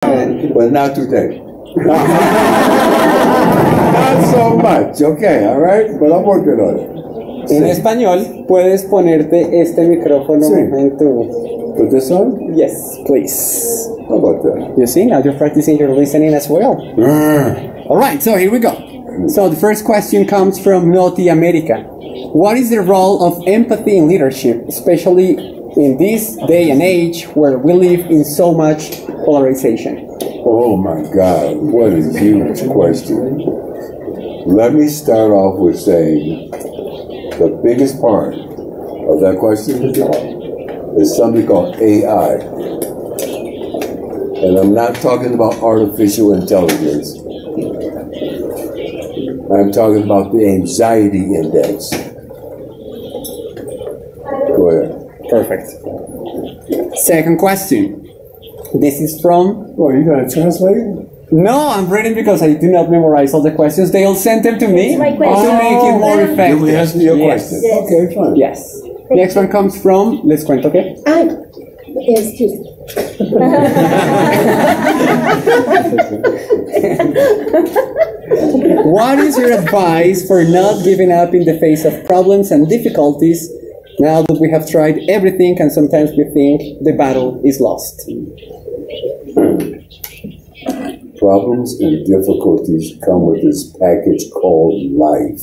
But not today. Not so much, okay, all right? But I'm working on it. En español, puedes ponerte este micrófono en tu... Put this on? Yes, please. How about that? You see, now you're practicing your listening as well. All right, so here we go. So the first question comes from North America. What is the role of empathy in leadership, especially in this day and age where we live in so much polarization? Oh my God, what a huge question. Let me start off with saying the biggest part of that question is something called AI. And I'm not talking about artificial intelligence. I'm talking about the anxiety index. Go ahead. Perfect. Second question. This is from... Oh, you got to translate it? No, I'm reading because I do not memorize all the questions. They'll send them to me to make it more effective. Can we answer your question? Yes. Okay, fine. Yes. Next one comes from... Les cuento, ¿qué? Excuse me. What is your advice for not giving up in the face of problems and difficulties now that we have tried everything and sometimes we think the battle is lost? Problems and difficulties come with this package called life.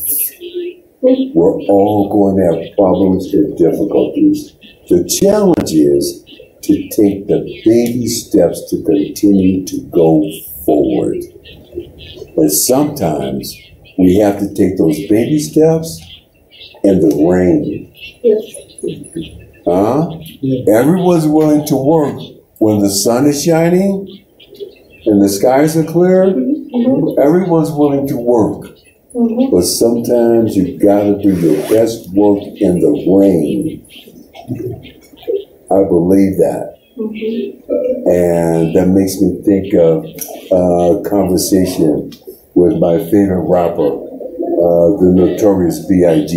We're all going to have problems and difficulties. The challenge is to take the baby steps to continue to go forward. And sometimes we have to take those baby steps in the rain. Everyone's willing to work when the sun is shining and the skies are clear. Everyone's willing to work. But sometimes you gotta do your best work in the rain. I believe that. And that makes me think of a conversation with my favorite rapper, the Notorious B.I.G.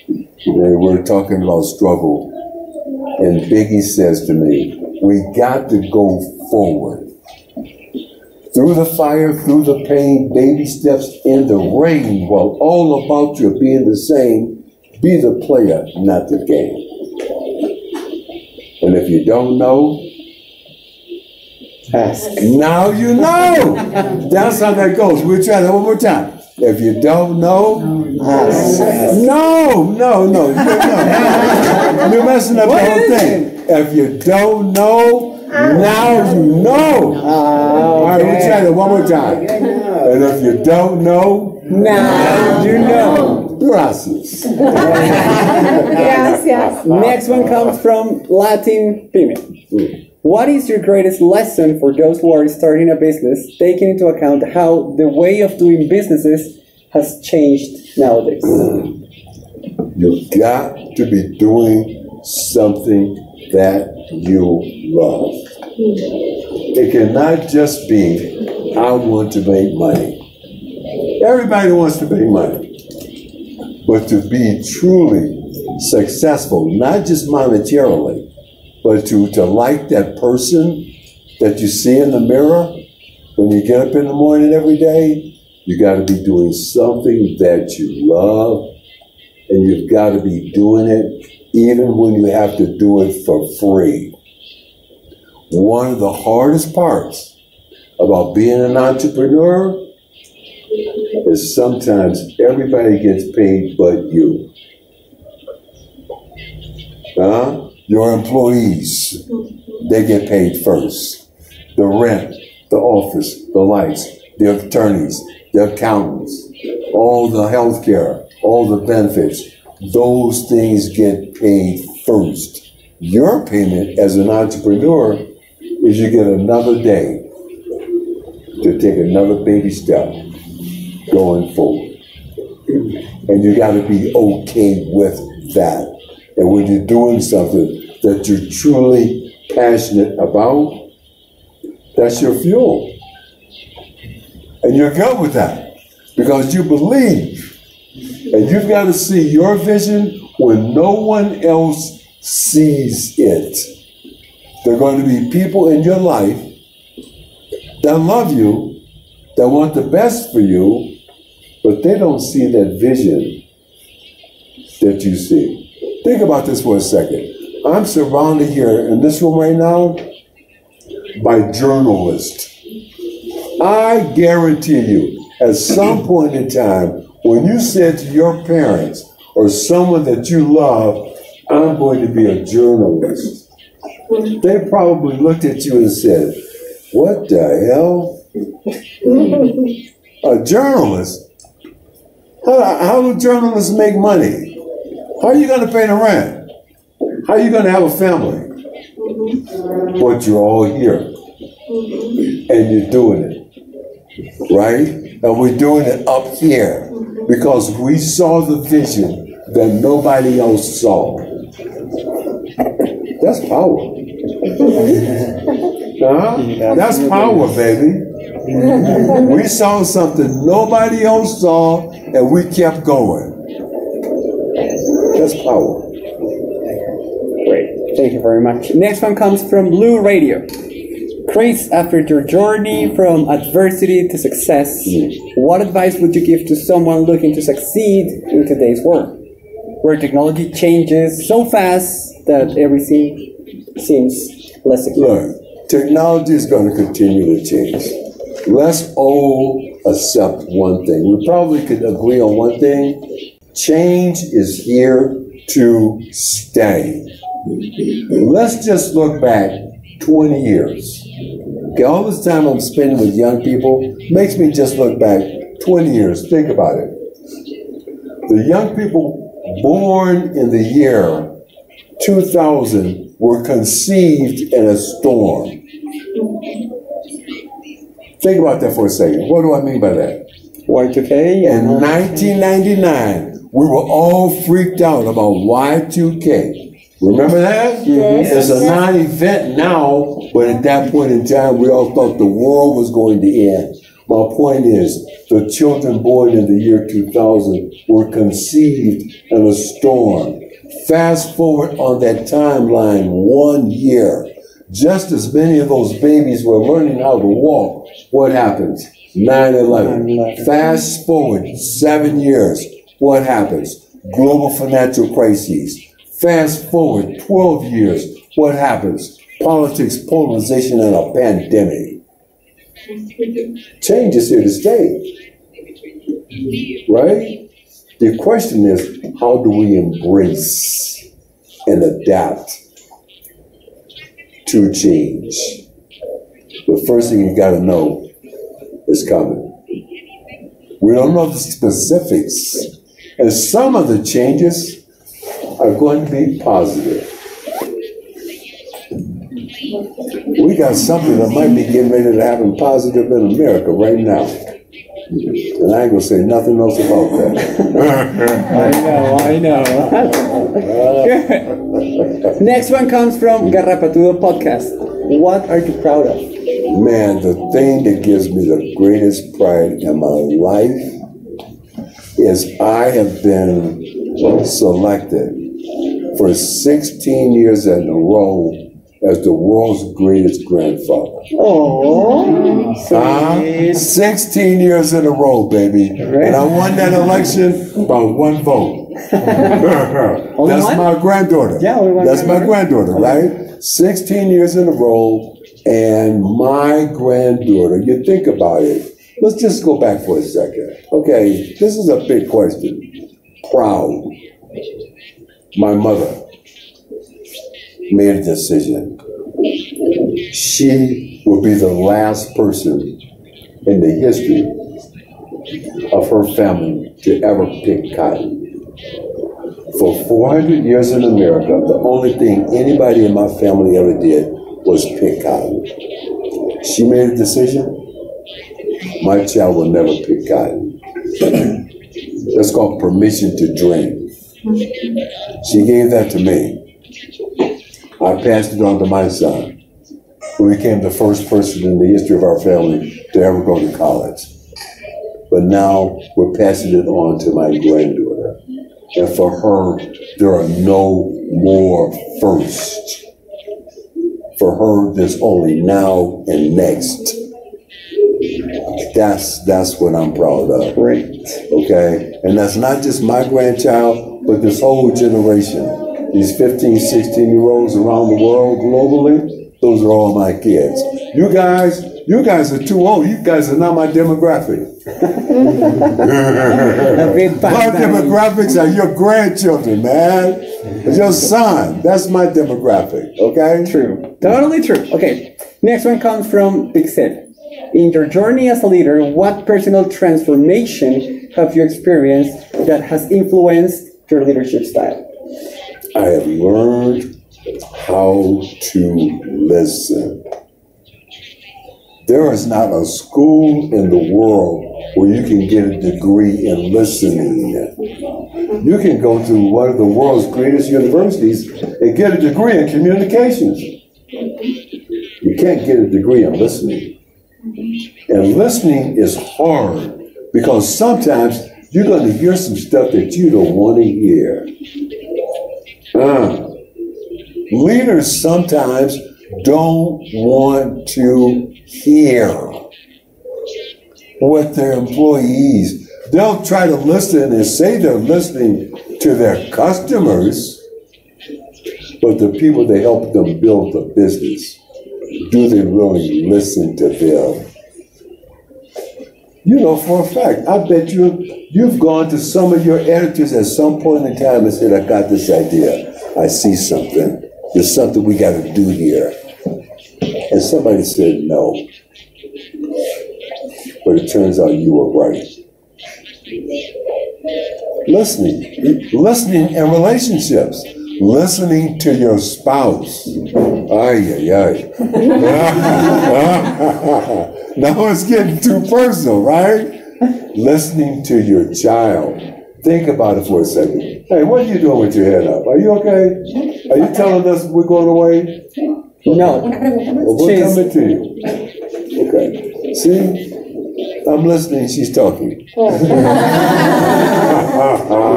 They were talking about struggle. And Biggie says to me, we got to go forward. Through the fire, through the pain, baby steps in the rain, while all about you being the same, be the player, not the game. And if you don't know, ask. Now you know. That's how that goes. We'll try that one more time. If you don't know, ask. No. You're messing up the whole thing. If you don't know, now you know. All right, we'll try that one more time. And if you don't know, now you know. Gracias. Gracias. Next one comes from Latin Pyme. What is your greatest lesson for those who are starting a business, taking into account how the way of doing businesses has changed nowadays? You've got to be doing something that you love. It cannot just be, I want to make money. Everybody wants to make money. But to be truly successful, not just monetarily, but to like that person that you see in the mirror when you get up in the morning every day, you got to be doing something that you love, and you've got to be doing it even when you have to do it for free. One of the hardest parts about being an entrepreneur is sometimes everybody gets paid but you. Your employees, they get paid first. The rent, the office, the lights, the attorneys, the accountants, all the health care, all the benefits, those things get paid first. Your payment as an entrepreneur is you get another day to take another baby step going forward. And you got to be okay with that. And when you're doing something that you're truly passionate about, that's your fuel. And you're good with that because you believe. And you've got to see your vision when no one else sees it. There are going to be people in your life that love you, that want the best for you, but they don't see that vision that you see. Think about this for a second. I'm surrounded here in this room right now by journalists. I guarantee you, at some point in time, when you said to your parents or someone that you love, I'm going to be a journalist, they probably looked at you and said, what the hell? A journalist? How do journalists make money? How are you going to pay the rent? How are you going to have a family? But you're all here. And you're doing it. Right? And we're doing it up here because we saw the vision that nobody else saw. That's power. That's power, baby. We saw something nobody else saw, and we kept going. That's power. Great. Thank you very much. Next one comes from Blue Radio. Crhis, after your journey from adversity to success, what advice would you give to someone looking to succeed in today's world, where technology changes so fast that everything seems less secure? Look, technology is going to continue to change. Let's all accept one thing. We probably could agree on one thing. Change is here to stay. Let's just look back 20 years. Okay, all this time I'm spending with young people makes me just look back 20 years. Think about it. The young people born in the year 2000 were conceived in a storm. Think about that for a second. What do I mean by that? Y2K? In 1999, we were all freaked out about Y2K. Remember that? Yes. It's a non-event now, but at that point in time, we all thought the world was going to end. My point is, the children born in the year 2000 were conceived in a storm. Fast forward on that timeline 1 year. Just as many of those babies were learning how to walk, what happens? 9/11. Fast forward 7 years, what happens? Global financial crises. Fast forward 12 years, what happens? Politics, polarization, and a pandemic. Change is here to stay. Right? The question is, how do we embrace and adapt to change? The first thing you got to know is coming. We don't know the specifics. And some of the changes are going to be positive. We got something that might be getting ready to happen positive in America right now. And I ain't gonna say nothing else about that. I know. Good. Next one comes from Garrapatudo Podcast. What are you proud of? Man, the thing that gives me the greatest pride in my life is I have been selected for 16 years in a row as the world's greatest grandfather. Oh, 16 years in a row, baby. And I won that election by 1 vote. That's my granddaughter. Yeah, that's my granddaughter, right? 16 years in a row, and my granddaughter, you think about it. Let's just go back for a second. Okay, this is a big question. Proud. My mother made a decision. She will be the last person in the history of her family to ever pick cotton. For 400 years in America, the only thing anybody in my family ever did was pick cotton. She made a decision. My child will never pick cotton. That's called permission to dream. She gave that to me. I passed it on to my son, who became the first person in the history of our family to ever go to college. But now we're passing it on to my granddaughter. And for her, there are no more firsts. For her, there's only now and next. That's what I'm proud of. Great. Okay? And that's not just my grandchild, but this whole generation. These 15, 16-year-olds around the world globally, those are all my kids. You guys are too old. You guys are not my demographic. My demographics are your grandchildren, man. Your son. That's my demographic, okay? True. Totally true. Okay. Next one comes from Pixel. In your journey as a leader, what personal transformation have you experienced that has influenced your leadership style? I have learned how to listen. There is not a school in the world where you can get a degree in listening. You can go to one of the world's greatest universities and get a degree in communications. You can't get a degree in listening. And listening is hard because sometimes you're going to hear some stuff that you don't want to hear. Leaders sometimes don't want to hear what their employees, they'll try to listen and say they're listening to their customers, but the people that help them build the business, do they really listen to them? You know, for a fact, I bet you've gone to some of your editors at some point in time and said, I got this idea. I see something. There's something we got to do here. And somebody said no. But it turns out you were right. Listening in relationships. Listening to your spouse. Ay, ay, ay. Now it's getting too personal, right? Listening to your child. Think about it for a second. Hey, what are you doing with your head up? Are you okay? Are you telling us we're going away? No. Well, we're coming to you. Okay. See? I'm listening. She's talking.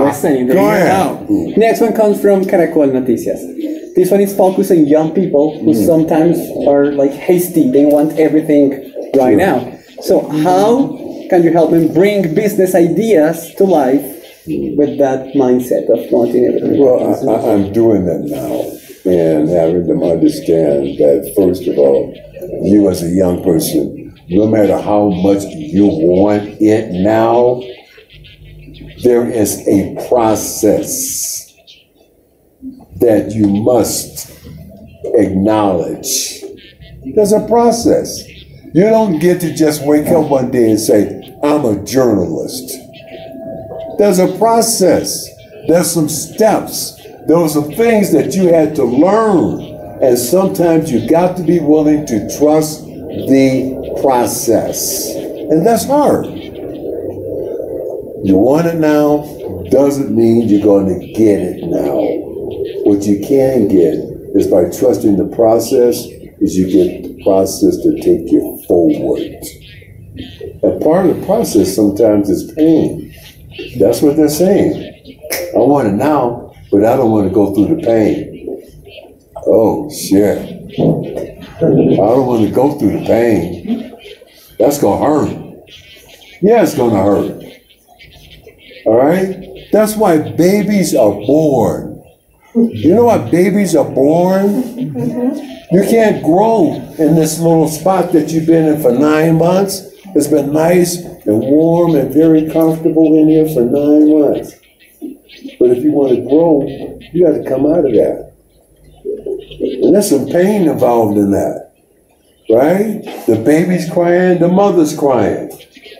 Listening. Go ahead. Next one comes from Crhis Noticias. This one is focused on young people who sometimes are like hasty. They want everything right now. So how can you help them bring business ideas to life with that mindset of wanting everything? Well, I'm doing that now and having them understand that, first of all, you as a young person, no matter how much you want it now, there is a process that you must acknowledge. There's a process. You don't get to just wake up one day and say, I'm a journalist. There's a process. There's some steps. Those are things that you had to learn. And sometimes you got to be willing to trust the process. And that's hard. You want it now doesn't mean you're going to get it now. What you can get is by trusting the process, is you get the process to take you forward. And part of the process sometimes is pain. That's what they're saying. I want it now, but I don't want to go through the pain. Oh, shit. I don't want to go through the pain. That's going to hurt. Yeah, it's going to hurt. All right? That's why babies are born. You know why babies are born? You can't grow in this little spot that you've been in for 9 months. It's been nice and warm and very comfortable in here for 9 months. But if you want to grow, you got to come out of that. And there's some pain involved in that, right? The baby's crying, the mother's crying.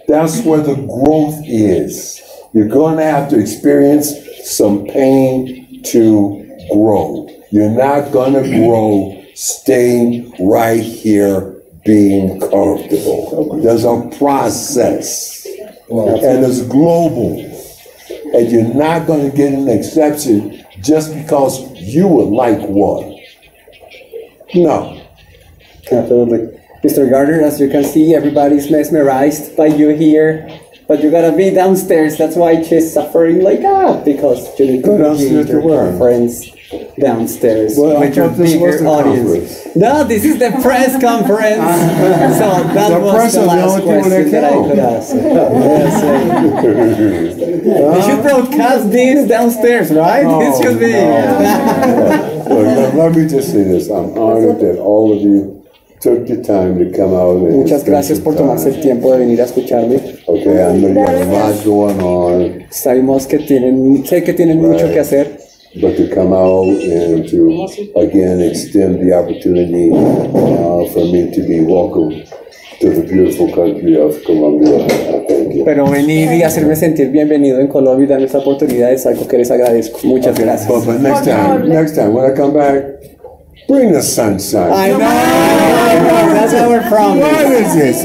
That's where the growth is. You're going to have to experience some pain to grow. You're not going to grow staying right here being comfortable. There's a process, and it's global. And you're not going to get an exception just because you would like one. No. Absolutely. Mr. Gardner, as you can see, everybody's mesmerized by you here. But you gotta be downstairs. That's why she's suffering like because you need to downstairs be with to your where? conference downstairs Well, I with your thought this was bigger the audience. conference. No, this is the press conference. So that The was press the are the last only people that question that I count. could ask. You should broadcast this downstairs, right? This should be. Look, let me just say this. I'm honored that all of you took the time to come out. And Muchas gracias por tomarse el tiempo de venir a escucharme. Okay, I know you have a lot going on, Sabemos que sé que tienen mucho que hacer, but to come out and to, again, extend the opportunity for me to be welcome to the beautiful country of Colombia. Thank you. pero venir y hacerme sentir bienvenido en Colombia y darme esta oportunidad es algo que les agradezco. Muchas gracias. But next time, when I come back, bring the sunshine. I know, that's our promise. What is this?